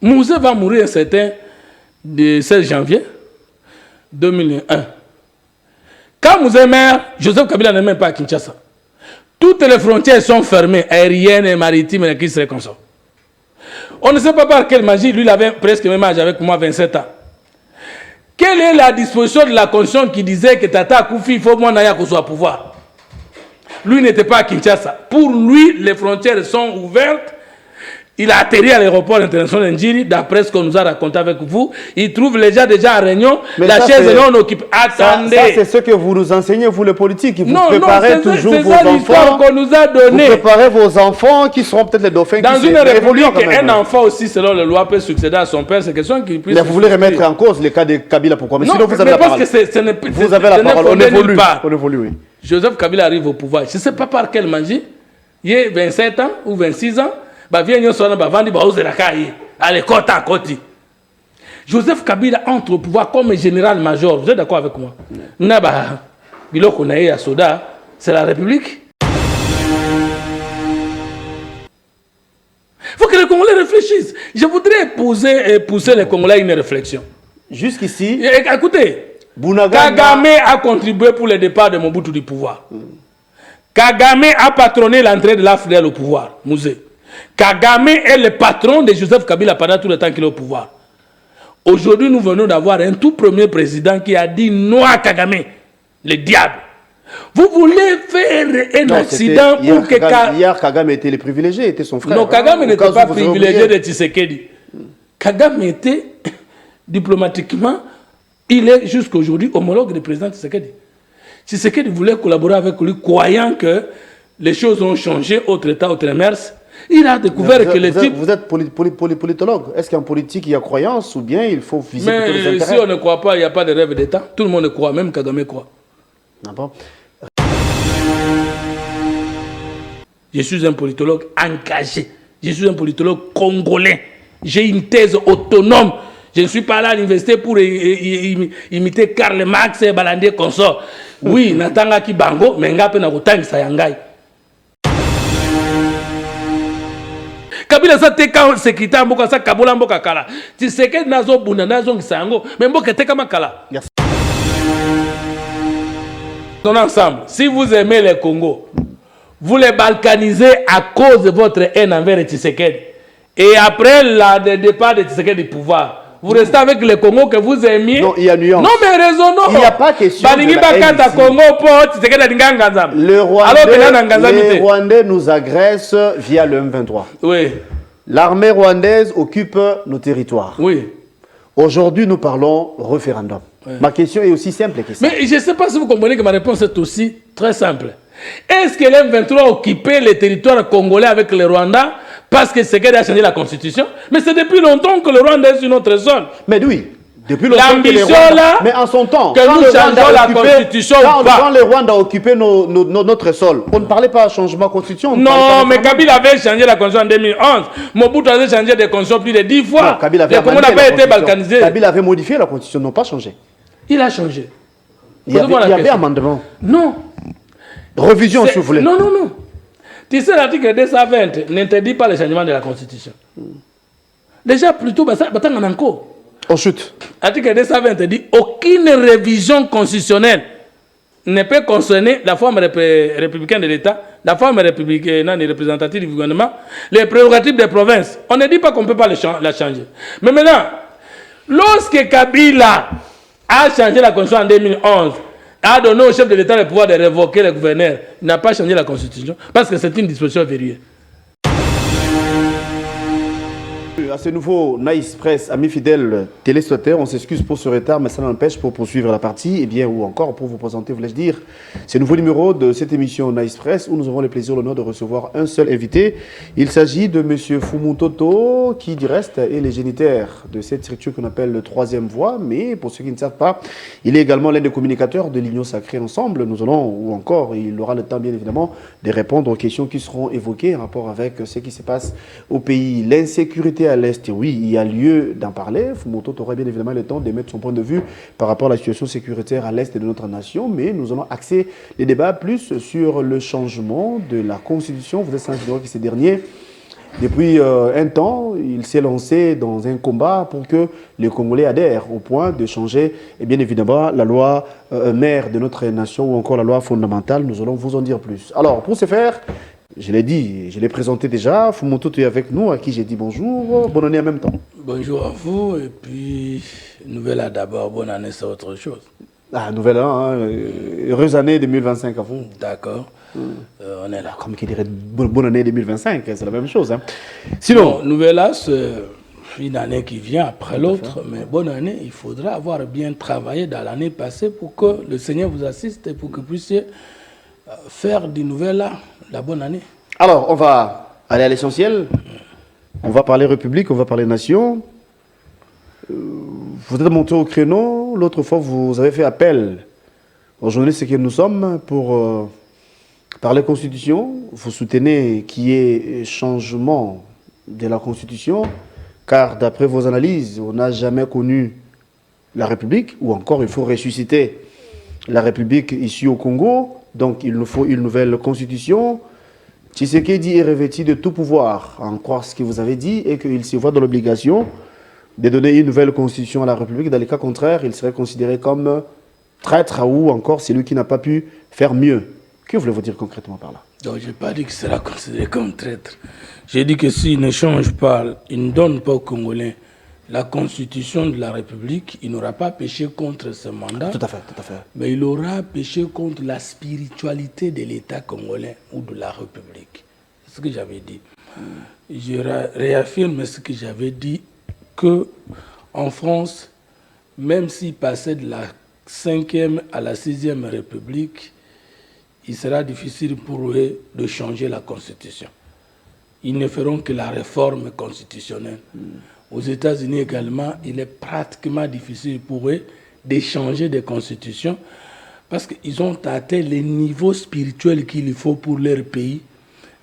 Mouzé va mourir un certain de 16 janvier 2001. Quand Mouzé meurt, Joseph Kabila n'est même pas à Kinshasa. Toutes les frontières sont fermées, aériennes et maritimes, et qui serait comme ça. On ne sait pas par quelle magie, lui il avait presque le même âge avec moi, 27 ans. Quelle est la disposition de la Constitution qui disait que Tata Koufi, il faut que Naya soit au pouvoir? Lui n'était pas à Kinshasa. Pour lui, les frontières sont ouvertes. Il a atterri à l'aéroport international d'Ndjiri, d'après ce qu'on nous a raconté avec vous. Il trouve les gens déjà en réunion. Mais la chaise est non occupée. Attendez. Ça c'est ce que vous nous enseignez, vous les politiques. Vous préparez toujours vos enfants. Qu'on nous a donné. Vous préparez vos enfants qui seront peut-être les dauphins. Dans une république, un enfant aussi, selon la loi, peut succéder à son père. C'est question qu'il puisse. Mais vous voulez remettre en cause le cas de Kabila, pourquoi? Mais non, sinon vous avez la parole. Vous avez la parole. On évolue. On évolue, oui. Joseph Kabila arrive au pouvoir. Je ne sais pas par quelle magie. Il a 27 ans ou 26 ans. Joseph Kabila entre au pouvoir comme général-major. Vous êtes d'accord avec moi? C'est la République. Il faut que les Congolais réfléchissent. Je voudrais pousser les Congolais à une réflexion. Jusqu'ici, écoutez, Kagame a contribué pour le départ de Mobutu du pouvoir. Kagame a patronné l'entrée de l'AFDL au pouvoir. Mouzé. Kagame est le patron de Joseph Kabila pendant tout le temps qu'il est au pouvoir. Aujourd'hui, nous venons d'avoir un tout premier président qui a dit non à Kagame, le diable. Vous voulez faire un accident pour que... Hier, Kagame était le privilégié, était son frère. Non, Kagame n'était pas privilégié de Tshisekedi. Kagame était, diplomatiquement, il est jusqu'aujourd'hui homologue du président Tshisekedi. Tshisekedi voulait collaborer avec lui, croyant que les choses ont changé, autre état, autre mers. Il a découvert que les types... Vous êtes politologue. Est-ce qu'en politique, il y a croyance ou bien il faut viser plutôt les intérêts? Si on ne croit pas, il n'y a pas de rêve d'État. Tout le monde croit, même Kagame croit. Ah bon? Je suis un politologue engagé. Je suis un politologue congolais. J'ai une thèse autonome. Je ne suis pas là à l'université pour imiter Karl Marx et Balandé consort. Oui, Natanga Kibango, mais Ngape na Rotangi Sayangai. Kabila sa te ka sécurité mboka sa kabola mboka kala. Tu sais que nazo buna nazo ngisango, mais mboka te kama kala. On est ensemble. Si vous aimez le Congo, vous les balkanisez à cause de votre haine envers Tshisekedi. Et après le départ de Tshisekedi du pouvoir, vous restez avec le Congo que vous aimiez. Non, il y a nuance. Non, mais raisonnons. Il n'y a pas question de la haine ici. Les Rwandais nous agressent via le M23. Oui. L'armée rwandaise occupe nos territoires. Oui. Aujourd'hui, nous parlons référendum. Oui. Ma question est aussi simple que ça. Mais je ne sais pas si vous comprenez que ma réponse est aussi très simple. Est-ce que le M23 a occupé les territoires congolais avec le Rwanda parce que Tshisekedi a changé la constitution? Mais c'est depuis longtemps que le Rwanda est sur notre sol. Mais oui, depuis longtemps l'ambition là, mais en son temps, que nous changeons la constitution ou pas. Quand le Rwanda a occupé notre sol, on ne parlait pas de changement de constitution. Non, mais Kabila avait changé la constitution en 2011. Mobutu avait changé des constitutions plus de 10 fois. Non, Kabila avait Congo n'a pas été balkanisé. Kabila avait modifié la constitution, non pas changé. Il a changé. Il y avait amendement. Non. Révision, si vous voulez. Non, non, non. Tu sais, l'article 220 n'interdit pas le changement de la Constitution. Déjà, plutôt, Ensuite. L'article 220 dit aucune révision constitutionnelle ne peut concerner la forme républicaine de l'État, la forme républicaine et représentative du gouvernement, les prérogatives des provinces. On ne dit pas qu'on ne peut pas la changer. Mais maintenant, lorsque Kabila a changé la Constitution en 2011, a donné au chef de l'État le pouvoir de révoquer le gouverneur, il n'a pas changé la Constitution parce que c'est une disposition verrouillée. À ce nouveau Nice Press, amis fidèles téléspectateurs, on s'excuse pour ce retard, mais ça n'empêche pour poursuivre la partie, et bien, ou encore pour vous présenter, voulais-je dire, ce nouveau numéro de cette émission Nice Press, où nous avons le plaisir, l'honneur de recevoir un seul invité. Il s'agit de M. Fumu Toto, qui du reste est le géniteur de cette structure qu'on appelle le Troisième Voie, mais pour ceux qui ne savent pas, il est également l'un des communicateurs de l'Union Sacrée Ensemble. Nous allons, ou encore, il aura le temps bien évidemment, de répondre aux questions qui seront évoquées en rapport avec ce qui se passe au pays. L'insécurité à l'Est, oui, il y a lieu d'en parler. Fumoto aura bien évidemment le temps de mettre son point de vue par rapport à la situation sécuritaire à l'Est de notre nation, mais nous allons axer les débats plus sur le changement de la Constitution. Vous êtes sans que ce dernier Depuis un temps, il s'est lancé dans un combat pour que les Congolais adhèrent au point de changer, et bien évidemment, la loi mère de notre nation ou encore la loi fondamentale. Nous allons vous en dire plus. Alors, pour ce faire, je l'ai dit, je l'ai présenté déjà. Fumoto, tu es avec nous, à qui j'ai dit bonjour. Bonne année en même temps. Bonjour à vous, et puis, nouvelle année d'abord, bonne année, c'est autre chose. Ah, nouvelle an, hein. Heureuse année 2025 à vous. D'accord, on est là. Comme qui dirait bonne année 2025, c'est la même chose. Hein. Sinon, Bon, nouvelle an, c'est une année qui vient après l'autre, mais bonne année, il faudra avoir bien travaillé dans l'année passée pour que le Seigneur vous assiste et pour que vous puissiez faire du nouvel an la bonne année. alors, on va aller à l'essentiel. On va parler République, on va parler Nation. Vous êtes monté au créneau. L'autre fois, vous avez fait appel aux journalistes que nous sommes pour parler Constitution. Vous soutenez qu'il y ait changement de la Constitution, car d'après vos analyses, on n'a jamais connu la République, ou encore il faut ressusciter la République ici au Congo. Donc il nous faut une nouvelle Constitution. Tshisekedi est revêtu de tout pouvoir, à en croire ce que vous avez dit, et qu'il se voit dans l'obligation de donner une nouvelle constitution à la République. Dans les cas contraires, il serait considéré comme traître ou encore celui qui n'a pas pu faire mieux. Que voulez-vous dire concrètement par là? Donc, je n'ai pas dit qu'il sera considéré comme traître. J'ai dit que s'il ne change pas, il ne donne pas aux Congolais la constitution de la République, il n'aura pas péché contre ce mandat. Tout à fait, tout à fait. Mais il aura péché contre la spiritualité de l'État congolais ou de la République. C'est ce que j'avais dit. Je réaffirme ce que j'avais dit, qu'en France, même s'il passait de la 5e à la 6e République, il sera difficile pour eux de changer la Constitution. Ils ne feront que la réforme constitutionnelle. Aux États-Unis également, il est pratiquement difficile pour eux de changer de constitution parce qu'ils ont atteint les niveaux spirituels qu'il faut pour leur pays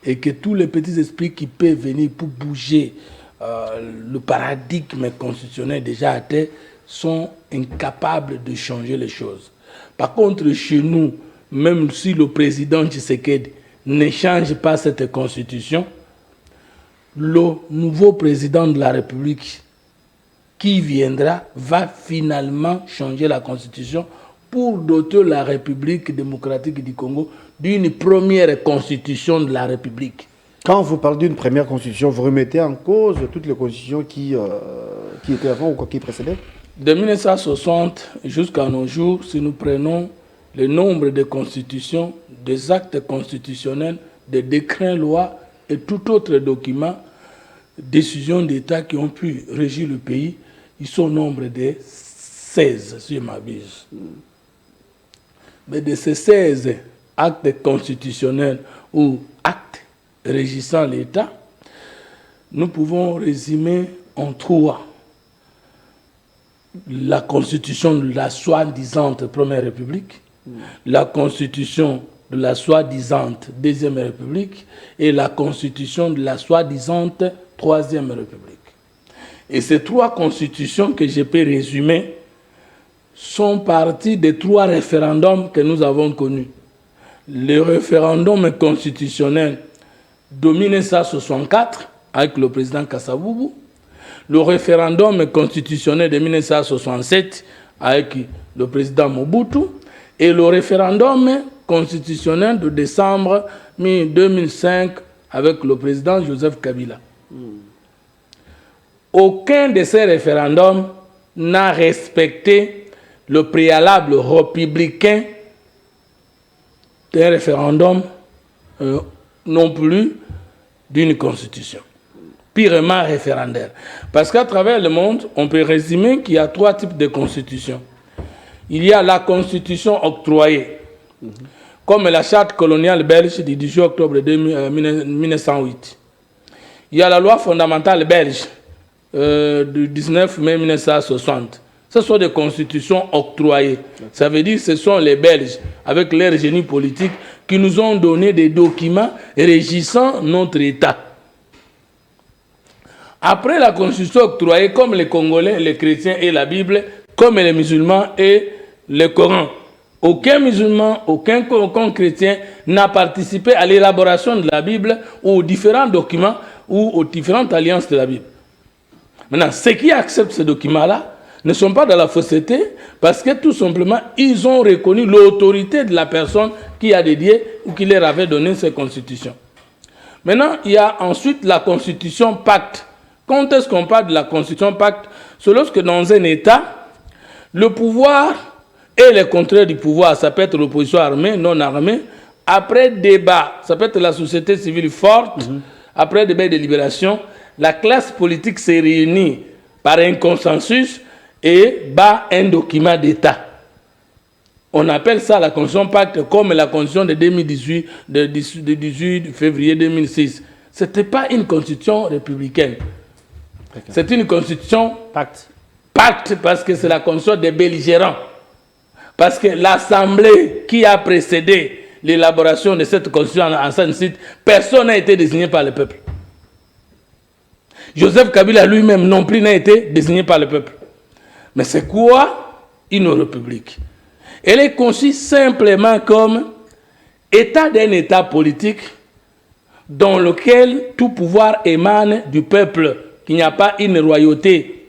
et que tous les petits esprits qui peuvent venir pour bouger le paradigme constitutionnel déjà atteint sont incapables de changer les choses. Par contre, chez nous, même si le président Tshisekedi ne change pas cette constitution, le nouveau président de la République qui viendra va finalement changer la constitution pour doter la République démocratique du Congo d'une première constitution de la République. Quand vous parlez d'une première constitution, vous remettez en cause toutes les constitutions qui étaient avant ou quoi qui précédaient? De 1960 jusqu'à nos jours, si nous prenons le nombre de constitutions, des actes constitutionnels, des décrets-lois et tout autre document, décisions d'État qui ont pu régir le pays, ils sont au nombre de 16, si je m'abuse. Mais de ces 16 actes constitutionnels ou actes régissant l'État, nous pouvons résumer en 3. La constitution de la soi-disant Première République, la constitution de la soi-disant Deuxième République et la constitution de la soi-disant Troisième République. Et ces 3 constitutions que je peux résumer sont parties des 3 référendums que nous avons connus. Le référendum constitutionnel de 1964 avec le président Kasavubu, le référendum constitutionnel de 1967 avec le président Mobutu et le référendum constitutionnel de décembre 2005 avec le président Joseph Kabila. Aucun de ces référendums n'a respecté le préalable républicain d'un référendum non plus d'une constitution, purement référendaire. Parce qu'à travers le monde, on peut résumer qu'il y a 3 types de constitutions. Il y a la constitution octroyée, comme la charte coloniale belge du 18 octobre 1908. Il y a la loi fondamentale belge du 19 mai 1960. Ce sont des constitutions octroyées. Ça veut dire que ce sont les Belges, avec leur génie politique, qui nous ont donné des documents régissant notre État. Après la constitution octroyée, comme les Congolais, les chrétiens et la Bible, comme les musulmans et le Coran, aucun musulman, aucun chrétien n'a participé à l'élaboration de la Bible ou aux différents documents ou aux différentes alliances de la Bible. Maintenant, ceux qui acceptent ce document-là ne sont pas dans la fausseté parce que tout simplement, ils ont reconnu l'autorité de la personne qui a dédié ou qui leur avait donné ces constitutions. Maintenant, il y a ensuite la constitution pacte. Quand est-ce qu'on parle de la constitution pacte? C'est lorsque dans un État, le pouvoir et les contraires du pouvoir, ça peut être l'opposition armée, non armée, après débat, ça peut être la société civile forte, après débat et délibération, la classe politique s'est réunie par un consensus et bat un document d'État. On appelle ça la Constitution pacte comme la Constitution de 2018, de 18 février 2006. Ce n'était pas une constitution républicaine. C'est une constitution Pacte. Pacte parce que c'est la constitution des belligérants. Parce que l'Assemblée qui a précédé l'élaboration de cette constitution en Saint-Site, personne n'a été désigné par le peuple. Joseph Kabila lui-même non plus n'a été désigné par le peuple. Mais c'est quoi une république? Elle est conçue simplement comme état d'un état politique dans lequel tout pouvoir émane du peuple, qu'il n'y a pas une royauté.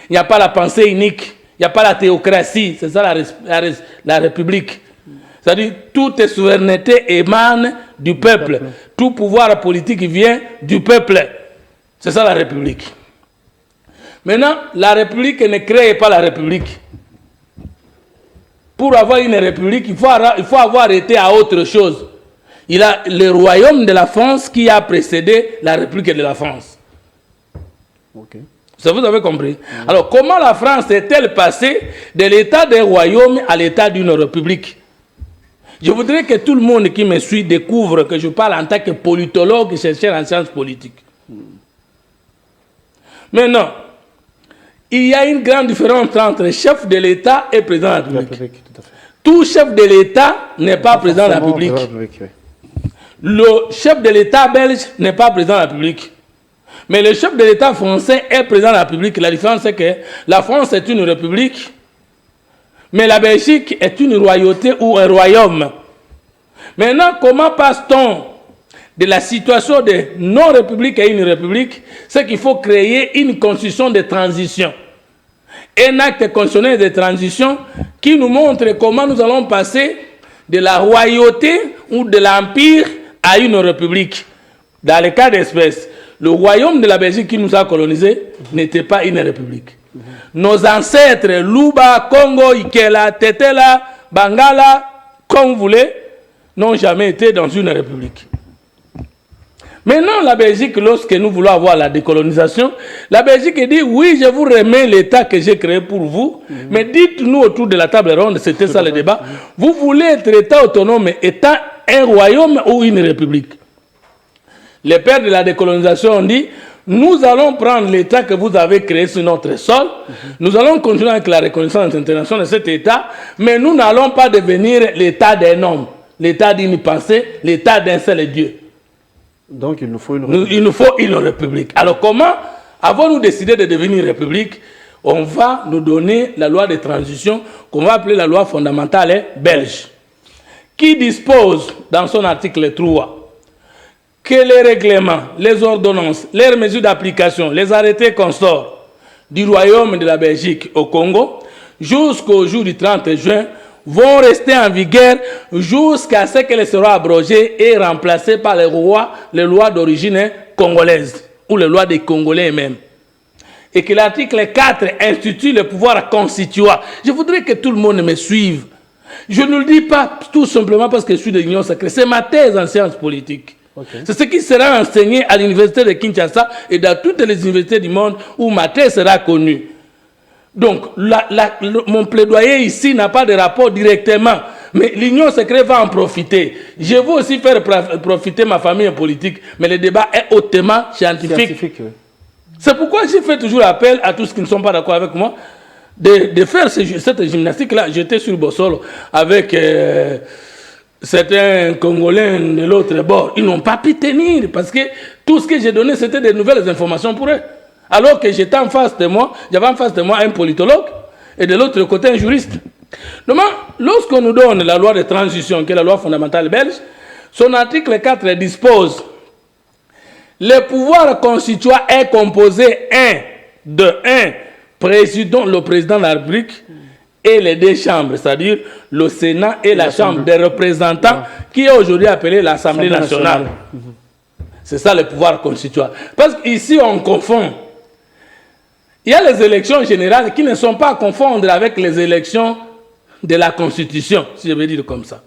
Il n'y a pas la pensée unique, il n'y a pas la théocratie, c'est ça la république. C'est-à-dire toute souveraineté émane du peuple. Tout pouvoir politique vient du peuple. C'est ça la République. Maintenant, la République ne crée pas la République. Pour avoir une République, il faut avoir été à autre chose. Il y a le royaume de la France qui a précédé la République de la France. Ok. Ça vous avez compris? Alors, comment la France est-elle passée de l'état d'un royaume à l'état d'une république? Je voudrais que tout le monde qui me suit découvre que je parle en tant que politologue et chercheur en sciences politiques. Maintenant, il y a une grande différence entre chef de l'État et président de la République. Tout chef de l'État n'est pas président de la République. Le chef de l'État belge n'est pas président de la République. Mais le chef de l'État français est président de la République. La différence, c'est que la France est une république, mais la Belgique est une royauté ou un royaume. Maintenant, comment passe-t-on de la situation de non-république à une république? C'est qu'il faut créer une constitution de transition. Un acte constitutionnel de transition qui nous montre comment nous allons passer de la royauté ou de l'empire à une république. Dans le cas d'espèce, le royaume de la Belgique qui nous a colonisés n'était pas une république. Nos ancêtres, Luba, Congo, Ikela, Tetela, Bangala, comme vous voulez, n'ont jamais été dans une république. Maintenant, la Belgique, lorsque nous voulons avoir la décolonisation, la Belgique dit, oui, je vous remets l'État que j'ai créé pour vous, mais dites-nous autour de la table ronde, c'était ça le débat, vous voulez être État autonome, étant un royaume ou une république? Les pères de la décolonisation ont dit, nous allons prendre l'État que vous avez créé sur notre sol, nous allons continuer avec la reconnaissance internationale de cet État, mais nous n'allons pas devenir l'État d'un homme, l'État d'une pensée, l'État d'un seul Dieu. Donc il nous faut une république. Il nous faut une république. Alors comment avons-nous décidé de devenir une république? On va nous donner la loi de transition qu'on va appeler la loi fondamentale belge, qui dispose dans son article 3 que les règlements, les ordonnances, les mesures d'application, les arrêtés consorts du royaume de la Belgique au Congo, jusqu'au jour du 30 juin, vont rester en vigueur jusqu'à ce qu'elles seront abrogées et remplacées par les lois d'origine congolaise, ou les lois des Congolais eux-mêmes. Et que l'article 4 institue le pouvoir constituant. Je voudrais que tout le monde me suive. Je ne le dis pas tout simplement parce que je suis de l'Union sacrée. C'est ma thèse en sciences politiques. Okay. C'est ce qui sera enseigné à l'université de Kinshasa et dans toutes les universités du monde où ma thèse sera connue. Donc, mon plaidoyer ici n'a pas de rapport directement, mais l'Union secrète va en profiter. Je veux aussi faire profiter ma famille politique, mais le débat est hautement scientifique. Oui. C'est pourquoi j'ai fait toujours appel à tous ceux qui ne sont pas d'accord avec moi de faire cette gymnastique-là. J'étais sur Bossolo avec certains Congolais de l'autre bord. Ils n'ont pas pu tenir parce que tout ce que j'ai donné, c'était de nouvelles informations pour eux. Alors que j'étais en face de moi, j'avais en face de moi un politologue et de l'autre côté un juriste. Donc, lorsqu'on nous donne la loi de transition, qui est la loi fondamentale belge, son article 4 dispose Le pouvoir constituant est composé de un président, le président de la République et les deux chambres, c'est-à-dire le Sénat et la Chambre des représentants, qui est aujourd'hui appelée l'Assemblée nationale. C'est ça le pouvoir constituant. Parce qu'ici, on confond. Il y a les élections générales qui ne sont pas à confondre avec les élections de la Constitution, si je veux dire comme ça.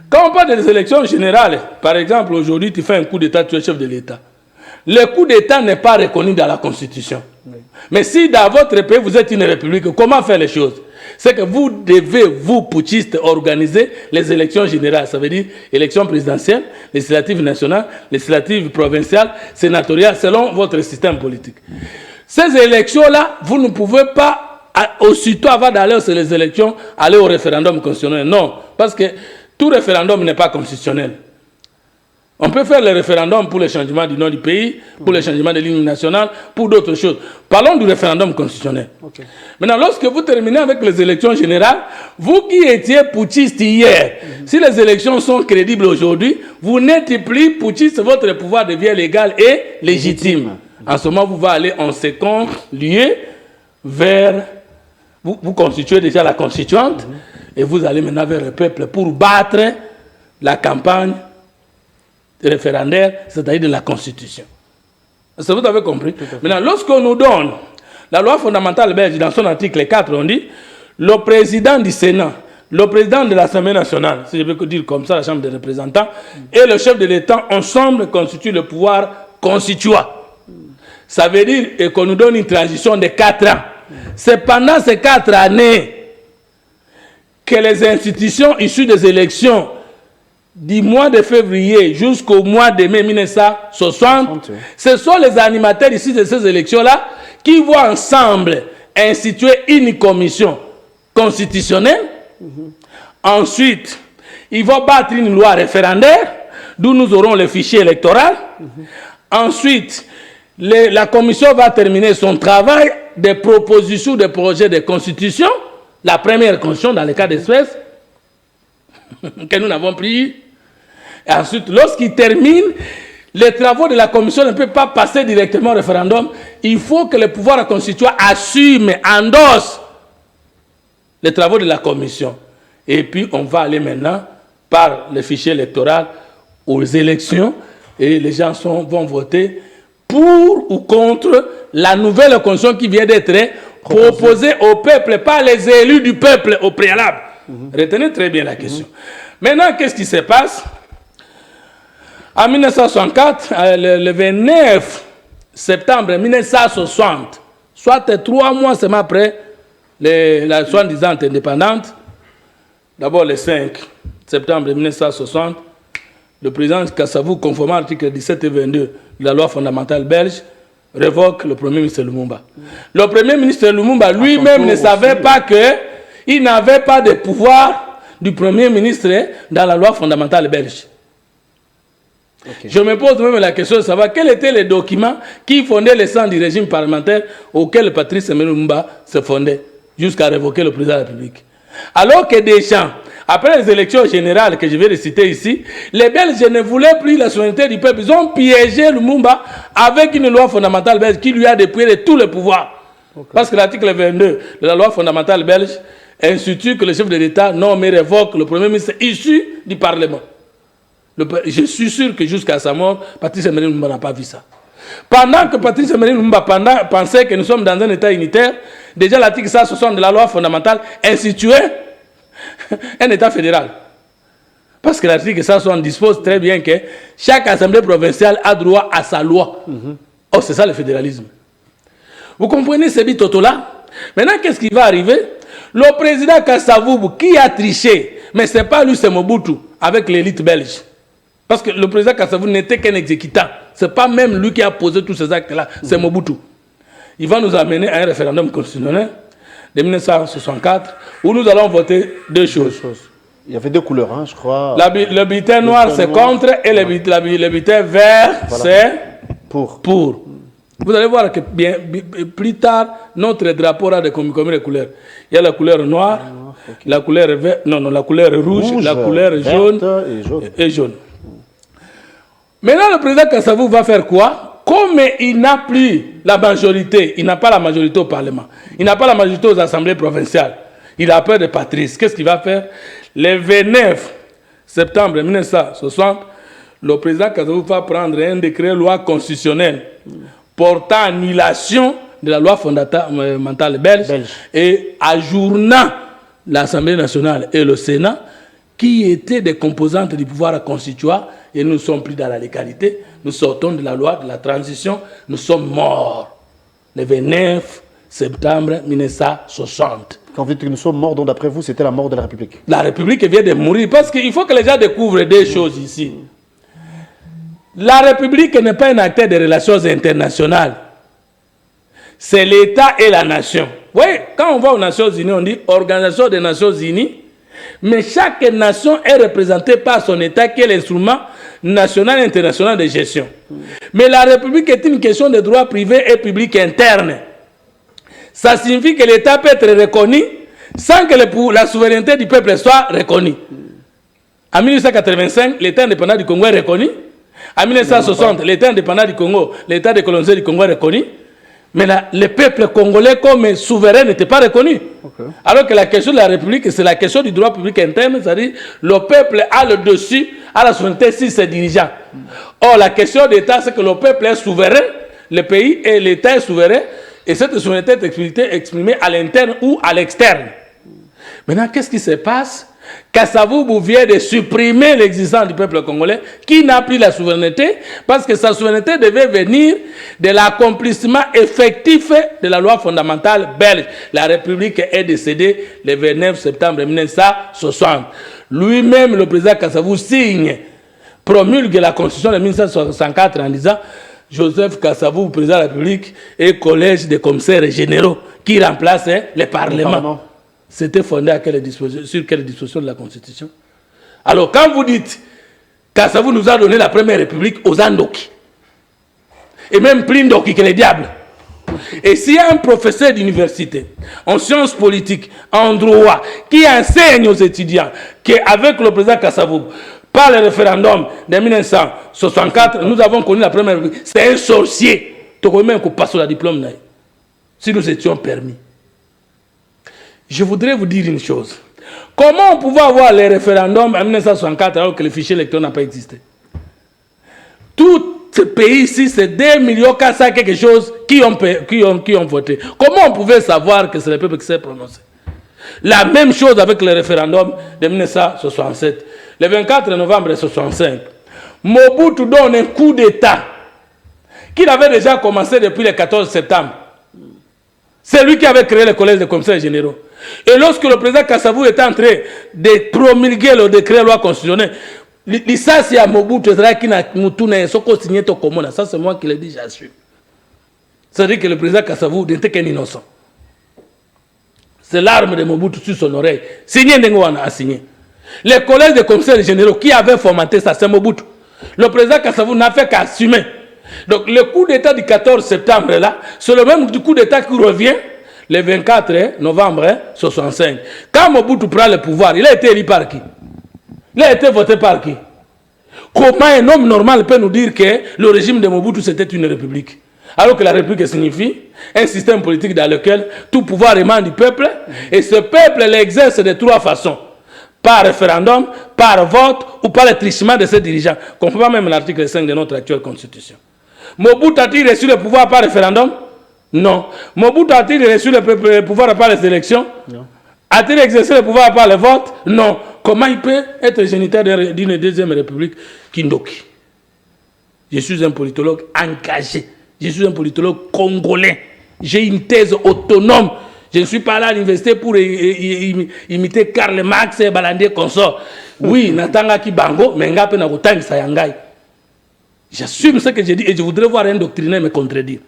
Quand on parle des élections générales, par exemple, aujourd'hui, tu fais un coup d'État, tu es chef de l'État. Le coup d'État n'est pas reconnu dans la Constitution. Oui. Mais si dans votre pays, vous êtes une république, comment faire les choses? C'est que vous devez, vous, putschistes, organiser les élections générales. Ça veut dire élections présidentielles, législatives nationales, législatives provinciales, sénatoriales, selon votre système politique. Ces élections-là, vous ne pouvez pas, aussitôt avant d'aller sur les élections, aller au référendum constitutionnel. Non, parce que tout référendum n'est pas constitutionnel. On peut faire le référendum pour le changement du nom du pays, pour le changement de l'hymne national, pour d'autres choses. Parlons du référendum constitutionnel. Okay. Maintenant, lorsque vous terminez avec les élections générales, vous qui étiez putschiste hier, si les élections sont crédibles aujourd'hui, vous n'êtes plus putschiste, votre pouvoir devient légal et légitime. En ce moment, vous allez en second lieu vers... Vous constituez déjà la constituante et vous allez maintenant vers le peuple pour battre la campagne référendaire, c'est-à-dire de la Constitution. Est-ce que vous avez compris? Maintenant, lorsqu'on nous donne la loi fondamentale belge, dans son article 4, on dit le président du Sénat, le président de l'Assemblée nationale, si je peux dire comme ça, la Chambre des représentants, et le chef de l'État, ensemble constituent le pouvoir constituant. Ça veut dire qu'on nous donne une transition de 4 ans. C'est pendant ces 4 années que les institutions issues des élections du mois de février jusqu'au mois de mai 1960, ce sont les animateurs ici de ces élections-là qui vont ensemble instituer une commission constitutionnelle. Ensuite, ils vont battre une loi référendaire, d'où nous aurons le fichier électoral. Ensuite, la commission va terminer son travail de proposition de projets de constitution, la première constitution dans le cas d'espèce que nous n'avons pris. Et ensuite, lorsqu'il termine, les travaux de la commission ne peuvent pas passer directement au référendum. Il faut que le pouvoir constituant assume, endosse les travaux de la commission. Et puis, on va aller maintenant, par le fichier électoral, aux élections. Et les gens vont voter pour ou contre la nouvelle constitution qui vient d'être proposée au peuple, par les élus du peuple au préalable. Retenez très bien la question. Maintenant, qu'est-ce qui se passe? En 1964, le 29 septembre 1960, soit 3 mois seulement après la soi-disant indépendante, d'abord le 5 septembre 1960, le président Kassavou, conformément à l'article 17 et 22 de la loi fondamentale belge, révoque le Premier ministre Lumumba. Le Premier ministre Lumumba lui-même ne savait pas qu'il n'avait pas de pouvoir du Premier ministre dans la loi fondamentale belge. Okay. Je me pose même la question de savoir quels étaient les documents qui fondaient le sang du régime parlementaire auquel Patrice Emery Lumumba se fondait jusqu'à révoquer le président de la République. Alors que des gens, après les élections générales que je vais réciter ici, les Belges ne voulaient plus la souveraineté du peuple. Ils ont piégé Lumumba avec une loi fondamentale belge qui lui a dépouillé de tout le pouvoir. Okay. Parce que l'article 22 de la loi fondamentale belge institue que le chef de l'État nomme et révoque le Premier ministre issu du Parlement. Je suis sûr que jusqu'à sa mort, Patrice Emery Lumumba n'a pas vu ça. Pendant que Patrice Emery Lumumba pensait que nous sommes dans un État unitaire, déjà l'article 160 de la loi fondamentale instituait un État fédéral. Parce que l'article 160 dispose très bien que chaque assemblée provinciale a droit à sa loi. Oh, c'est ça le fédéralisme. Vous comprenez ce bitoto-là? Maintenant, qu'est-ce qui va arriver? Le président Kassavou, qui a triché, mais ce n'est pas lui, c'est Mobutu, avec l'élite belge. Parce que le président Kassavou n'était qu'un exécutant. Ce n'est pas même lui qui a posé tous ces actes-là, c'est Mobutu. Il va nous amener à un référendum constitutionnel de 1964 où nous allons voter 2 choses. Il y avait 2 couleurs, hein, je crois. Le bulletin noir, c'est contre, et le bulletin vert, voilà, c'est pour. Vous allez voir que plus tard, notre drapeau a des couleurs. Il y a la couleur noire, okay, la couleur verte, la couleur rouge, la couleur jaune et jaune. Maintenant, le président Kassavou va faire quoi? Comme il n'a plus la majorité, il n'a pas la majorité au Parlement, il n'a pas la majorité aux assemblées provinciales, il a peur de Patrice. Qu'est-ce qu'il va faire? Le 29 septembre 1960, le président Kassavou va prendre un décret loi constitutionnelle portant annulation de la loi fondamentale belge. Et ajournant l'Assemblée nationale et le Sénat, qui étaient des composantes du pouvoir constituant, et nous ne sommes plus dans la légalité, nous sortons de la loi de la transition, nous sommes morts le 29 septembre 1960. Quand vous dites que nous sommes morts, donc d'après vous, c'était la mort de la République? La République vient de mourir, parce qu'il faut que les gens découvrent des choses ici. La République n'est pas un acteur des relations internationales. C'est l'État et la nation. Oui, quand on va aux Nations Unies, on dit Organisation des Nations Unies, mais chaque nation est représentée par son État qui est l'instrument national et international de gestion. Mais la République est une question de droit privé et public interne. Ça signifie que l'État peut être reconnu sans que la souveraineté du peuple soit reconnue. En 1885, l'État indépendant du Congo est reconnu. En 1960, l'État indépendant du Congo, l'État décolonisé du Congo est reconnu. Mais le peuple congolais comme souverain n'était pas reconnu. Okay. Alors que la question de la République, c'est la question du droit public interne, c'est-à-dire le peuple a le dessus, a la souveraineté sur ses dirigeants. Or, la question d'État, c'est que le peuple est souverain, le pays et l'État est souverain, et cette souveraineté est exprimée à l'interne ou à l'externe. Maintenant, qu'est-ce qui se passe? Kassavou vient de supprimer l'existence du peuple congolais qui n'a plus la souveraineté parce que sa souveraineté devait venir de l'accomplissement effectif de la loi fondamentale belge. La République est décédée le 29 septembre 1960. Lui-même, le président Kassavou, promulgue la constitution de 1964 en disant Joseph Kassavou, président de la République, et collège des commissaires généraux qui remplace le Parlement. C'était fondé à sur quelle disposition de la Constitution? Alors, quand vous dites Kassavou nous a donné la première République aux Andoki, et même plus Ndoki que les diables, et s'il y a un professeur d'université en sciences politiques, en droit, qui enseigne aux étudiants qu'avec le président Kassavou, par le référendum de 1964, nous avons connu la première République, c'est un sorcier. Tu peux même qu'on passe sur la diplôme, si nous étions permis. Je voudrais vous dire une chose. Comment on pouvait avoir les référendums en 1964 alors que le fichier électoral n'a pas existé? Tout ce pays ici, c'est 2 400 000 quelque chose qui ont voté. Comment on pouvait savoir que c'est le peuple qui s'est prononcé? La même chose avec le référendum de 1967. Le 24 novembre 1965, Mobutu donne un coup d'État qu'il avait déjà commencé depuis le 14 septembre. C'est lui qui avait créé le collège des commissaires généraux. Et lorsque le président Kassavou était en train de promulguer le décret loi constitutionnelle, ça c'est à Mobutu qui n'a signé au commun. Ça c'est moi qui l'ai dit, j'assume. C'est-à-dire que le président Kassavou n'était qu'un innocent. C'est l'arme de Mobutu sur son oreille. Signé Ndengoana a signé. Le collège des commissaires généraux qui avait formaté ça, c'est Mobutu. Le président Kassavou n'a fait qu'assumer. Donc le coup d'État du 14 septembre là, c'est le même coup d'État qui revient le 24 novembre 1965. Quand Mobutu prend le pouvoir, il a été élu par qui? Il a été voté par qui? Comment un homme normal peut nous dire que le régime de Mobutu c'était une république? Alors que la république signifie un système politique dans lequel tout pouvoir émane du peuple et ce peuple l'exerce de 3 façons. Par référendum, par vote ou par le trichement de ses dirigeants. Conformément même l'article 5 de notre actuelle constitution. Mobutu a-t-il reçu le pouvoir par référendum? Non. Mobutu a-t-il reçu le pouvoir par les élections? Non. A-t-il exercé le pouvoir par le vote? Non. Comment il peut être géniteur d'une deuxième république? Kindoki. Je suis un politologue engagé. Je suis un politologue congolais. J'ai une thèse autonome. Je ne suis pas là à l'université pour imiter Karl Marx et Balandier consort. Oui, Natanga Kibango, mais Ngape Nakotang Sayangai. J'assume ce que j'ai dit et je voudrais voir un doctrinaire me contredire.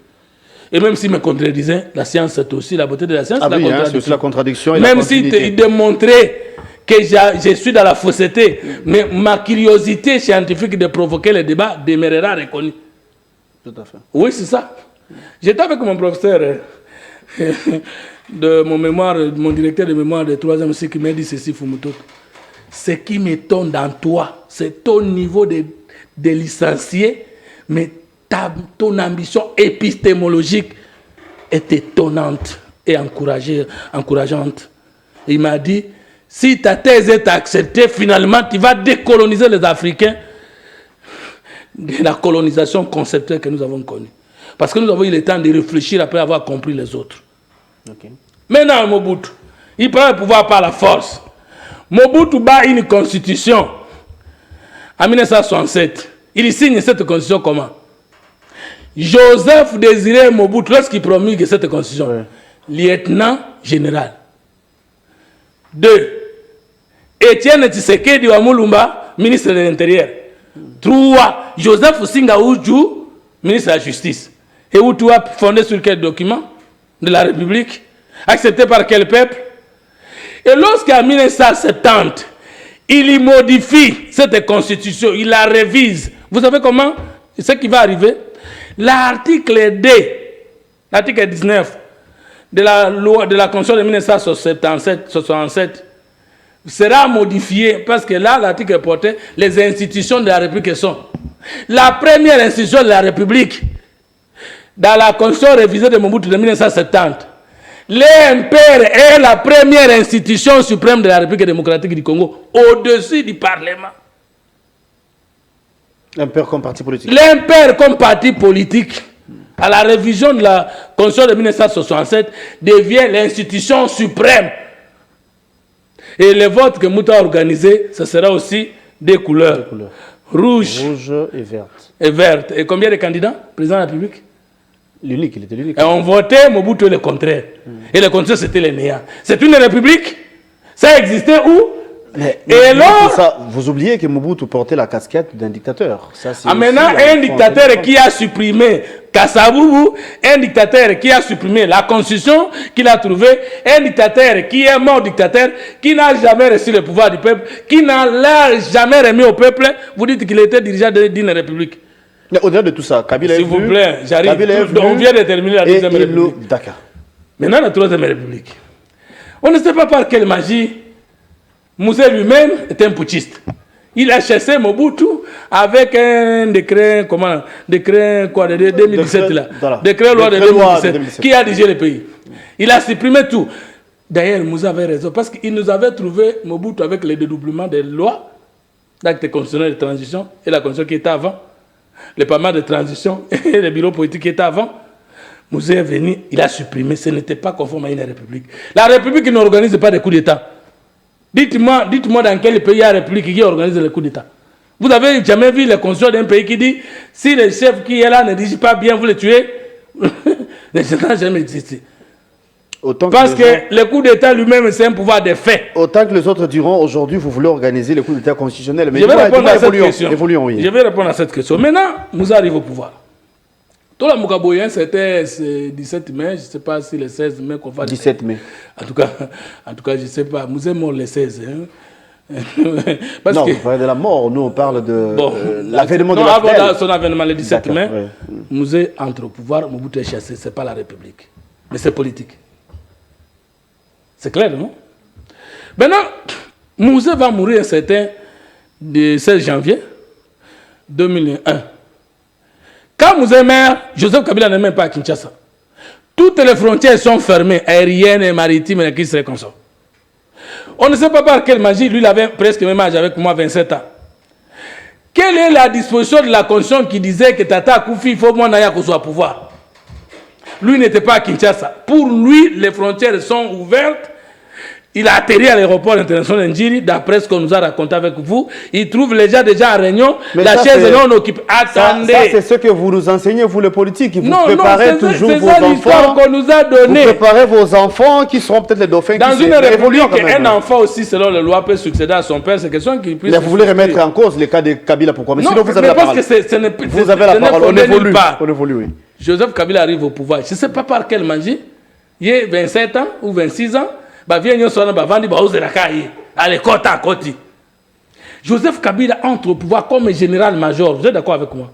Et même s'il me contredisait, la science c'est aussi la beauté de la science. Ah oui, c'est aussi la contradiction. Et même s'il démontrait que je suis dans la fausseté, mais ma curiosité scientifique de provoquer le débat demeurera reconnue. Tout à fait. Oui, c'est ça. J'étais avec mon professeur de mon mémoire, mon directeur de mémoire de 3e cycle qui m'a dit ceci, Fumuto. Ce qui m'étonne dans toi, c'est ton niveau de licencier, mais ton ambition épistémologique est étonnante et encourageante. Il m'a dit, si ta thèse est acceptée, finalement, tu vas décoloniser les Africains de la colonisation conceptuelle que nous avons connue. Parce que nous avons eu le temps de réfléchir après avoir compris les autres. Okay. Maintenant, Mobutu, il prend le pouvoir par la force. Mobutu bat une constitution en 1967. Il signe cette constitution comment? Joseph Désiré Mobutu, lorsqu'il promulgue cette constitution, ouais. Lieutenant général. 2. Étienne Tshisekedi Wamulumba, ministre de l'Intérieur. 3. Joseph Singa Oudjou, ministre de la Justice. Et Outou a fondé sur quel document? De la République. Accepté par quel peuple? Et lorsqu'en 1970, il y modifie cette constitution, il la révise. Vous savez comment? Ce qui va arriver? L'article D, l'article 19 de la loi de la Constitution de 1967 sera modifié parce que là, l'article portait les institutions de la République sont. La première institution de la République, dans la Constitution révisée de Mobutu de 1970, l'Impère est la première institution suprême de la République démocratique du Congo, au-dessus du Parlement. L'Impère comme parti politique. L'Impère comme parti politique, à la révision de la Constitution de 1967, devient l'institution suprême. Et les votes que Mouta a organisés, ce sera aussi des couleurs. Rouge et verte. Et verte. Et combien de candidats? Président de la République? L'unique, il était l'unique. Et on votait Mobutu le contraire. Et le contraire, c'était les néants. C'est une république? Ça existait où? Et alors, ça, vous oubliez que Mobutu portait la casquette d'un dictateur. Ça, maintenant, un dictateur qui a supprimé Kassaboubou, un dictateur qui a supprimé la constitution qu'il a trouvée, un dictateur qui est mort dictateur, qui n'a jamais reçu le pouvoir du peuple, qui n'a jamais remis au peuple, vous dites qu'il était dirigeant d'une république. Au-delà de tout ça, Kabila s'il vous plaît, j'arrive. On vient de terminer la deuxième république. D'accord. Maintenant, la troisième république. On ne sait pas par quelle magie. Moussé lui-même est un putschiste. Il a chassé Mobutu avec un décret, décret quoi, de 2017 là. Décret loi de 2017 qui a dirigé le pays. Il a supprimé tout. D'ailleurs, Moussa avait raison parce qu'il nous avait trouvé Mobutu avec le dédoublement des lois, l'acte constitutionnel de transition et la constitution qui était avant, le parlement de transition et le bureau politique qui était avant. Moussa est venu, il a supprimé. Ce n'était pas conforme à une république. La république n'organise pas des coups d'État. Dites-moi dans quel pays il y a la République qui organise le coup d'État. Vous avez jamais vu la constitution d'un pays qui dit si le chef qui est là ne dirige pas bien, vous le tuez? Ça n'a jamais existé. Parce que le coup d'État lui-même, c'est un pouvoir de fait. Autant que les autres diront aujourd'hui, vous voulez organiser le coup d'État constitutionnel. Mais je vais répondre à cette question. Oui. Je vais répondre à cette question. Maintenant, nous arrivons au pouvoir. Tout le Moukaboyen, c'était 17 mai, je ne sais pas si le 16 mai qu'on va... 17 mai. En tout cas, je ne sais pas. Nous sommes le 16. Hein. Parce non, que... vous parlez de la mort. Nous, on parle de l'avènement de la avant son avènement, le 17 mai, Mouzé entre au pouvoir, Mobutu est chassé. Ce n'est pas la République. Mais c'est politique. C'est clair, non? Maintenant, Mouzé va mourir un certain le 16 janvier 2001. Quand Mouzé meurt, Joseph Kabila n'est même pas à Kinshasa. Toutes les frontières sont fermées, aériennes et maritimes, et qui seraient comme ça. On ne sait pas par quelle magie, lui il avait presque le même âge avec moi, 27 ans. Quelle est la disposition de la Constitution qui disait que Tata Koufi, il faut que Naya soit au pouvoir? Lui n'était pas à Kinshasa. Pour lui, les frontières sont ouvertes. Il a atterri à l'aéroport international d'Njiri, d'après ce qu'on nous a raconté avec vous. Il trouve les gens déjà en réunion, mais la chaise non occupée. Attendez. Ça c'est ce que vous nous enseignez, vous les politiques. Vous préparez toujours vos enfants. C'est l'histoire qu'on nous a donnée. Vous préparez vos enfants qui seront peut-être les dauphins dans qui une république, un enfant aussi, selon la loi, peut succéder à son père. C'est question qu'il puisse... Mais vous voulez remettre en cause le cas de Kabila, pourquoi? Mais non, sinon, vous avez la parole. Vous avez la parole, on évolue, oui. Joseph Kabila arrive au pouvoir. Je ne sais pas par quelle magie. Il a 27 ans ou 26 ans. Joseph Kabila entre au pouvoir comme général-major. Vous êtes d'accord avec moi?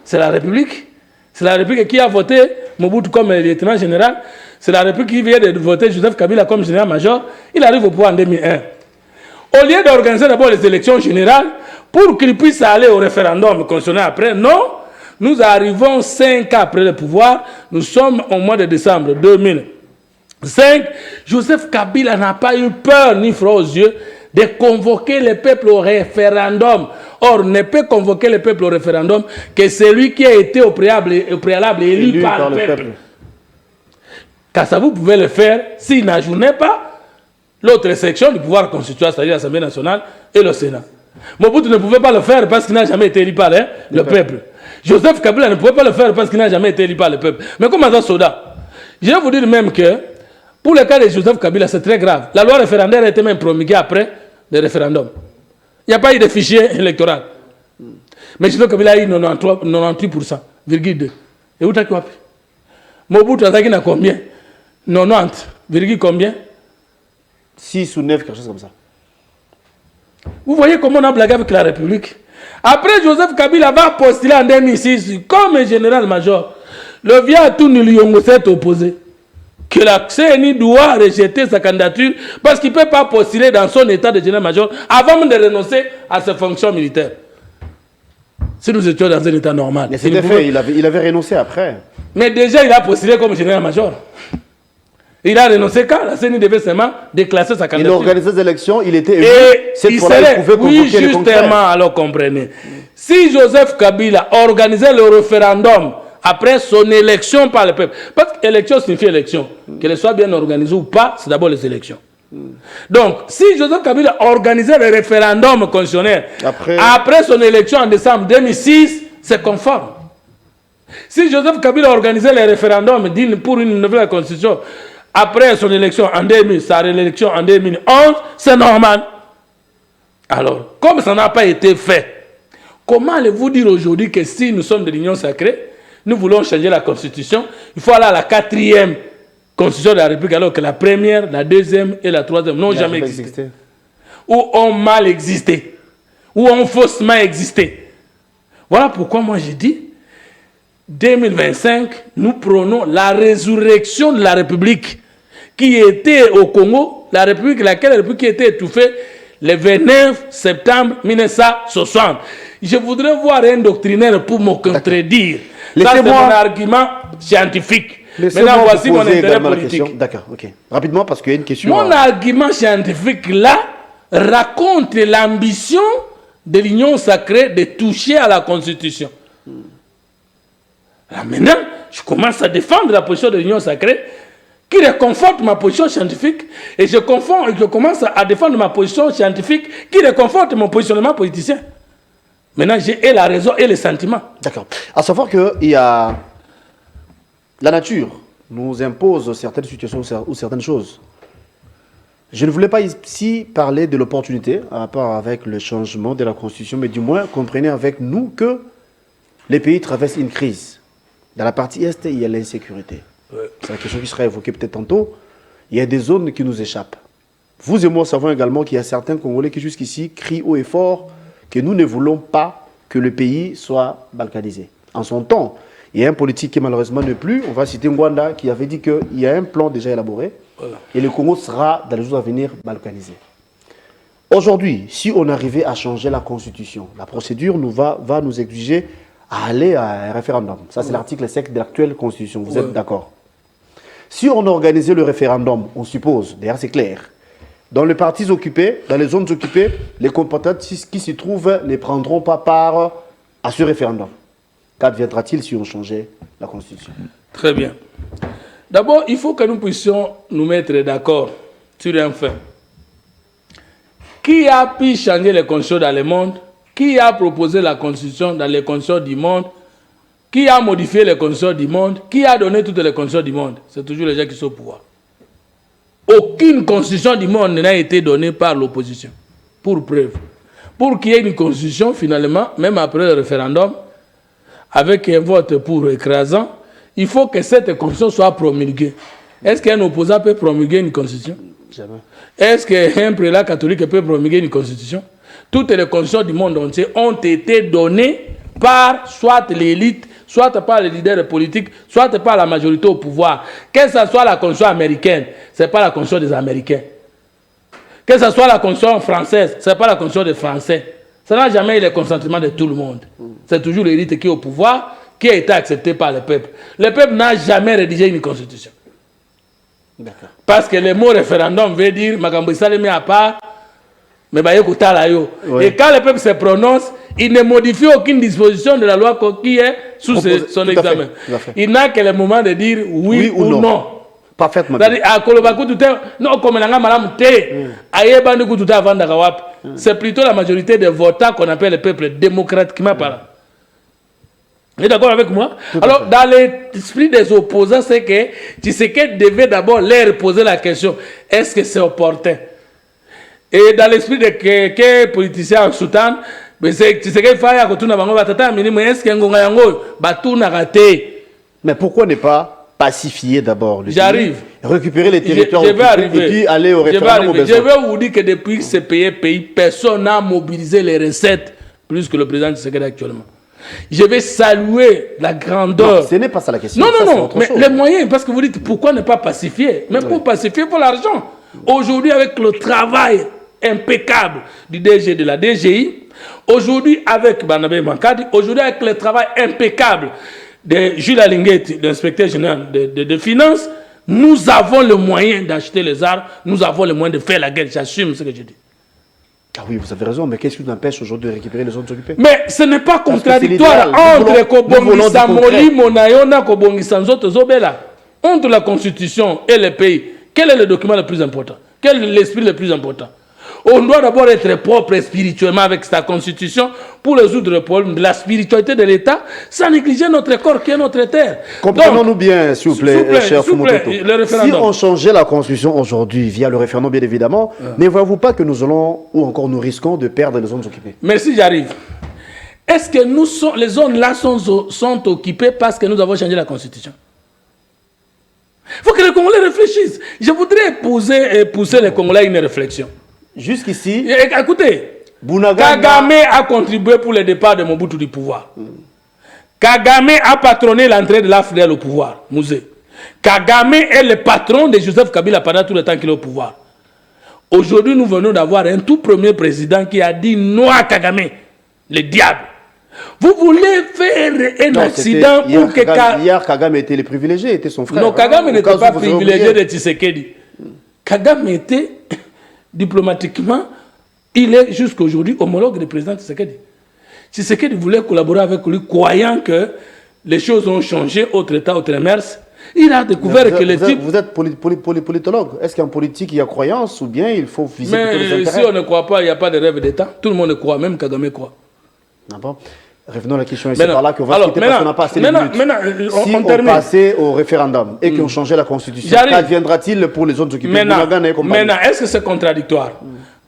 C'est la République. C'est la République qui a voté Mobutu comme lieutenant général. C'est la République qui vient de voter Joseph Kabila comme général-major. Il arrive au pouvoir en 2001. Au lieu d'organiser d'abord les élections générales, pour qu'ils puissent aller au référendum constitutionnel après, non. Nous arrivons 5 ans après le pouvoir. Nous sommes au mois de décembre 2005. Joseph Kabila n'a pas eu peur ni froid aux yeux de convoquer le peuple au référendum. Or, ne peut convoquer le peuple au référendum que celui qui a été au préalable élu par le peuple. Car ça, vous pouvez le faire s'il n'ajournait pas l'autre section du pouvoir constituant, c'est-à-dire l'Assemblée nationale et le Sénat. Mobutu ne pouvait pas le faire parce qu'il n'a jamais été élu par le peuple. Joseph Kabila ne pouvait pas le faire parce qu'il n'a jamais été élu par le peuple. Mais comme ça, Soda, je vais vous dire même que pour le cas de Joseph Kabila, c'est très grave. La loi référendaire a été même promulguée après le référendum. Il n'y a pas eu de fichier électoral. Mais Joseph Kabila a eu 98,2%. Et où t'as quoi? Mobutu a eu combien? 90, combien? 6 ou 9, quelque chose comme ça. Vous voyez comment on a blagué avec la République. Après, Joseph Kabila va postuler en 2006 comme général-major. Le Viatou Niliongo s'est opposé. Que la CNI doit rejeter sa candidature parce qu'il ne peut pas postuler dans son état de général-major avant de renoncer à ses fonctions militaires. Si nous étions dans un état normal. Mais c'était fait, il avait renoncé après. Mais déjà, il a postulé comme général-major. Il a renoncé quand la CNI devait seulement déclasser sa candidature. Il a organisé des élections, il était élu. Et cette fois-là, il pouvait convoquer les congrès. Justement, alors comprenez. Si Joseph Kabila organisait le référendum après son élection par le peuple, parce que élection signifie élection, qu'elle soit bien organisée ou pas, c'est d'abord les élections. Donc, si Joseph Kabila organisait le référendum constitutionnel après son élection en décembre 2006, c'est conforme. Si Joseph Kabila organisait le référendum pour une nouvelle constitution après son élection en 2000, sa réélection en 2011, c'est normal. Alors, comme ça n'a pas été fait, comment allez-vous dire aujourd'hui que si nous sommes de l'Union sacrée, nous voulons changer la constitution, il faut aller à la 4e constitution de la République, alors que la première, la deuxième et la troisième n'ont jamais existé. Ou ont mal existé. Ou ont faussement existé. Voilà pourquoi moi j'ai dit, 2025, nous prenons la résurrection de la République qui était au Congo, la République qui était étouffée le 29 septembre 1960. Je voudrais voir un doctrinaire pour me contredire. Ça, c'est mon argument scientifique. Maintenant, voici mon intérêt politique. D'accord, ok. Rapidement, parce qu'il y a une question. Mon argument scientifique, là, raconte l'ambition de l'Union sacrée de toucher à la Constitution. Là, maintenant, je commence à défendre la position de l'Union sacrée qui réconforte ma position scientifique et je commence à défendre ma position scientifique qui réconforte mon positionnement politicien. Maintenant, j'ai la raison et le sentiment. D'accord. À savoir que la nature nous impose certaines situations ou certaines choses. Je ne voulais pas ici parler de l'opportunité à rapport avec le changement de la Constitution, mais du moins, comprenez avec nous que les pays traversent une crise. Dans la partie Est, il y a l'insécurité. C'est la question qui sera évoquée peut-être tantôt. Il y a des zones qui nous échappent. Vous et moi savons également qu'il y a certains Congolais qui jusqu'ici crient haut et fort que nous ne voulons pas que le pays soit balkanisé. En son temps, il y a un politique qui malheureusement ne plus, on va citer Ngwanda, qui avait dit qu'il y a un plan déjà élaboré et le Congo sera dans les jours à venir balkanisé. Aujourd'hui, si on arrivait à changer la constitution, la procédure va nous exiger à aller à un référendum. Ça, c'est l'article 5 de l'actuelle constitution. Vous êtes d'accord? Si on organisait le référendum, on suppose, d'ailleurs c'est clair, dans les parties occupées, dans les zones occupées, les compétents qui s'y trouvent ne prendront pas part à ce référendum. Qu'adviendra-t-il si on changeait la Constitution? Très bien. D'abord, il faut que nous puissions nous mettre d'accord sur un fait. Qui a pu changer les constitutions dans le monde? Qui a proposé la Constitution dans les constitutions du monde? Qui a modifié les constitutions du monde? Qui a donné toutes les constitutions du monde? C'est toujours les gens qui sont au pouvoir. Aucune constitution du monde n'a été donnée par l'opposition. Pour preuve. Pour qu'il y ait une constitution, finalement, même après le référendum, avec un vote pour écrasant, il faut que cette constitution soit promulguée. Est-ce qu'un opposant peut promulguer une constitution? Jamais. Est-ce qu'un prélat catholique peut promulguer une constitution? Toutes les constitutions du monde entier ont été données par soit l'élite, soit par les leaders politiques, soit par la majorité au pouvoir. Que ce soit la constitution américaine, ce n'est pas la constitution des Américains. Que ce soit la constitution française, ce n'est pas la constitution des Français. Ça n'a jamais eu le consentement de tout le monde. C'est toujours l'élite qui est au pouvoir, qui a été acceptée par le peuple. Le peuple n'a jamais rédigé une constitution. Parce que le mot référendum veut dire Makambo Salemi à part, mais et quand le peuple se prononce, il ne modifie aucune disposition de la loi qui est sous son examen. Il n'a que le moment de dire oui ou non. Parfaitement. C'est plutôt la majorité des votants qu'on appelle le peuple démocratiquement parlant. Vous êtes d'accord avec moi? Alors, dans l'esprit des opposants, c'est que Tshisekedi devait d'abord leur poser la question, est-ce que c'est opportun? Et dans l'esprit de quelques politiciens en Soudan, Tshisekedi Faya, est-ce que raté? Mais pourquoi ne pas pacifier d'abord le J'arrive. Récupérer les territoires je vais arriver. Et puis aller au référendum. Je vais vous dire que depuis ce pays, personne n'a mobilisé les recettes plus que le président Tshisekedi actuellement. Je vais saluer la grandeur. Non, ce n'est pas ça la question. Non, ça, non, mais les moyens, parce que vous dites pourquoi ne pas pacifier? Mais pour pacifier, il faut l'argent. Aujourd'hui, avec le travail impeccable du DG de la DGI, aujourd'hui avec Barnabé Mankadi, aujourd'hui avec le travail impeccable de Jules Alinguet, l'inspecteur général de finances, nous avons le moyen d'acheter les armes, nous avons le moyen de faire la guerre. J'assume ce que je dis. Ah oui, vous avez raison, mais qu'est-ce qui nous empêche aujourd'hui de récupérer les zones occupées? Mais ce n'est pas contradictoire entre Kobongisa Moli, Monayona, Kobongisa Nzoto Zobela. Entre la Constitution et le pays, quel est le document le plus important? Quel est l'esprit le plus important? On doit d'abord être propre spirituellement avec sa constitution pour résoudre le problème de la spiritualité de l'État sans négliger notre corps qui est notre terre. Comprenons-nous bien, s'il vous plaît, cher Fumototo. Si on changeait la constitution aujourd'hui via le référendum, bien évidemment, ne voyez-vous pas que nous allons, ou encore nous risquons de perdre les zones occupées? Merci, j'arrive. Est-ce que les zones-là sont occupées parce que nous avons changé la constitution? Il faut que les Congolais réfléchissent. Je voudrais pousser les Congolais à une réflexion. Jusqu'ici, écoutez, Kagame a contribué pour le départ de Mobutu du pouvoir. Kagame a patronné l'entrée de l'AFDL au pouvoir, Mouzé. Kagame est le patron de Joseph Kabila pendant tout le temps qu'il est au pouvoir. Aujourd'hui, nous venons d'avoir un tout premier président qui a dit non à Kagame, le diable. Vous voulez faire un accident pour que hier, Kagame était le privilégié, était son frère. Non, Kagame n'était pas privilégié de Tshisekedi. Kagame était... diplomatiquement, il est jusqu'à aujourd'hui homologue du président Tshisekedi. Tshisekedi voulait collaborer avec lui, croyant que les choses ont changé, autre état, autre mers. Il a découvert que les types... Vous êtes politologue. Est-ce qu'en politique, il y a croyance ou bien il faut viser plutôt les intérêts? Si on ne croit pas, il n'y a pas de rêve d'État. Tout le monde croit, même Kagame croit. Ah bon? Revenons à la question, et c'est par là qu'on va se quitter parce qu'on n'a pas assez de minutes. Si on passait au référendum et qu'on changeait la constitution, qu'adviendra-t-il pour les zones occupées? Maintenant, est-ce que c'est contradictoire?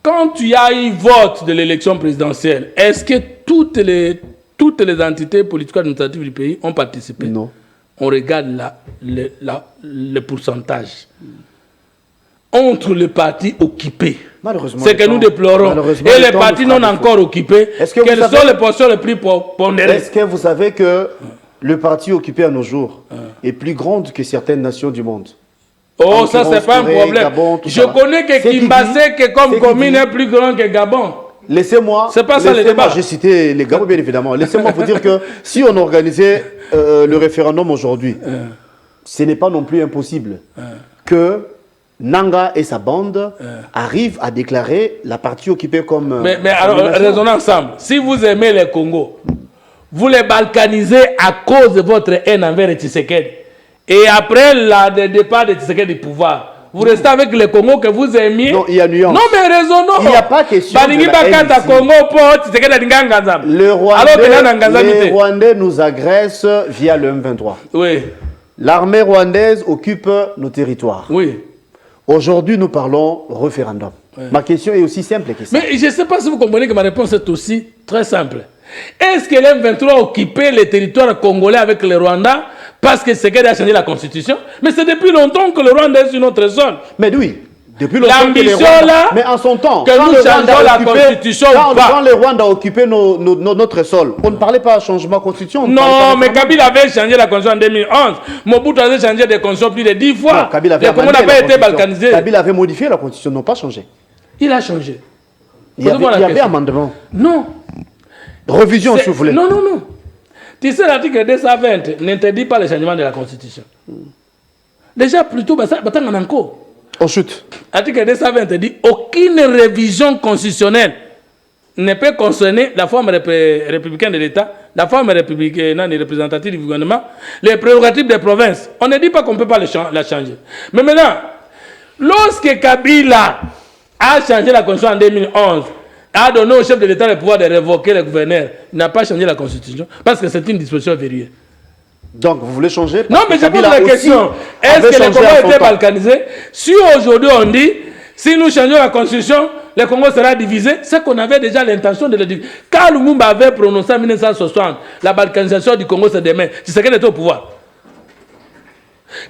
Quand il y a eu vote de l'élection présidentielle, est-ce que toutes les entités politico-administratives du pays ont participé? Non. On regarde le pourcentage. Entre les partis occupés, c'est que nous déplorons, et les partis non encore occupés, quelles sont les portions les plus pondérées? Est-ce que vous savez que le parti occupé à nos jours est plus grand que certaines nations du monde? Oh, ça c'est pas un problème. Gabon, je connais que Kimbassé, que comme commune est plus grand que Gabon. Laissez-moi, c'est pas ça le débat. J'ai cité les Gabon bien évidemment. Laissez-moi vous dire que si on organisait le référendum aujourd'hui, ce n'est pas non plus impossible que Nanga et sa bande arrivent à déclarer la partie occupée comme... Mais alors, raisonnons ensemble. Si vous aimez le Congo, vous les balkanisez à cause de votre haine envers Tshisekedi. Et après le départ de Tshisekedi du pouvoir, vous restez avec le Congo que vous aimiez. Non, il y a nuance. Non, mais raisonnons. Il n'y a pas question de la haine Les Rwandais nous agressent via le M23. Oui. L'armée rwandaise occupe nos territoires. Oui. Aujourd'hui, nous parlons référendum. Oui. Ma question est aussi simple que ça. Mais je ne sais pas si vous comprenez que ma réponse est aussi très simple. Est-ce que l'M23 a occupé les territoires congolais avec le Rwanda parce que Tshisekedi a changé la constitution? Mais c'est depuis longtemps que le Rwanda est sur notre sol. Mais oui. Depuis longtemps l'ambition là, mais en son temps, que nous changeons la constitution ou pas. Quand le Rwanda a occupé notre sol, on ne parlait pas de changement de constitution. Non, mais Kabila avait changé la constitution en 2011. Mobutu avait changé des constitutions plus de 10 fois. Non, Kabila avait n'a pas été balkanisé. Kabila avait modifié la constitution, non pas changé. Il a changé. Il y avait amendement. Non. Révision, si vous voulez. Non, non, non. Tu sais, l'article 220 n'interdit pas le changement de la Constitution. Déjà, plutôt, encore. On chute. L'article 220 dit aucune révision constitutionnelle ne peut concerner la forme républicaine de l'État, la forme républicaine et représentative du gouvernement, les prérogatives des provinces. On ne dit pas qu'on ne peut pas la changer. Mais maintenant, lorsque Kabila a changé la Constitution en 2011, a donné au chef de l'État le pouvoir de révoquer le gouverneur, il n'a pas changé la Constitution parce que c'est une disposition verrouillée. Donc, vous voulez changer? Non, mais je pose la question. Est-ce que le Congo était balkanisé? Si aujourd'hui on dit, si nous changeons la Constitution, le Congo sera divisé, c'est qu'on avait déjà l'intention de le diviser. Quand Lumumba avait prononcé en 1960, la balkanisation du Congo c'est demain, tu sais qu'elle était au pouvoir.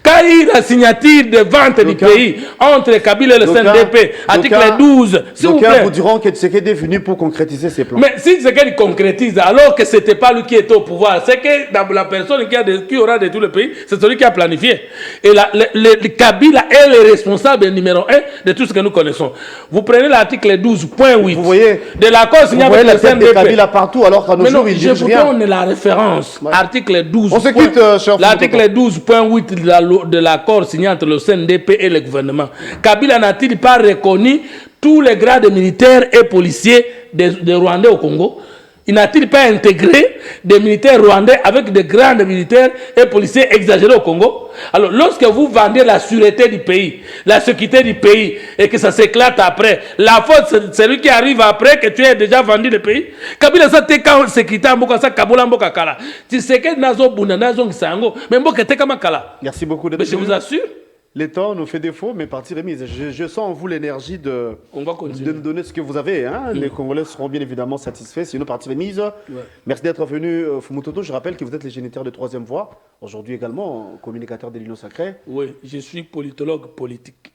Quand il y a la signature de vente du pays entre Kabila et le CNDP, article 12, s'il vous plaît. Vous diront que Tshisekedi est venu pour concrétiser ses plans. Mais si Tshisekedi concrétise, alors que ce n'était pas lui qui était au pouvoir, c'est que la personne qui aura de tout le pays, c'est celui qui a planifié. Et le Kabila est le responsable numéro 1 de tout ce que nous connaissons. Vous prenez l'article 12.8 vous voyez, de l'accord signé avec le CNDP. Kabila partout, alors qu'à nos jours, il dirige rien. On est la référence. Ouais. Article 12. On se quitte, cher l'article 12.8 de l'accord signé entre le CNDP et le gouvernement. Kabila n'a-t-il pas reconnu tous les grades militaires et policiers des Rwandais au Congo? Il n'a-t-il pas intégré des militaires rwandais avec des grades militaires et policiers exagérés au Congo? Alors, lorsque vous vendez la sûreté du pays, la sécurité du pays, et que ça s'éclate après, la faute, c'est lui qui arrive après que tu aies déjà vendu le pays. Kabila, ça t'es quand sécurité en Boka, ça Kabola en Boka Kala. Tu sais que Nazo Buna, Nazo Ngisango, mais Boka t'es comme Kala. Merci beaucoup d'être Mais je vous assure. Le temps nous fait défaut, mais partie remise. Je sens en vous l'énergie de nous donner ce que vous avez. Hein. Les Congolais seront bien évidemment satisfaits. C'est une partie remise. Ouais. Merci d'être venu, Fumutoto. Je rappelle que vous êtes le géniteur de Troisième Voie. Aujourd'hui également, communicateur de l'Union Sacrée. Oui, je suis politologue politique.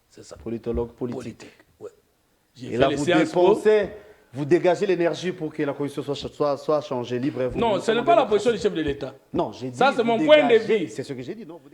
C'est ça. Politologue politique. Ouais. Et là, vous dépensez, vous dégagez l'énergie pour que la Constitution soit changée libre. Non, ce n'est pas la position du chef de l'État. Non, j'ai dit. Ça, c'est mon point de vue. C'est ce que j'ai dit. Non, vous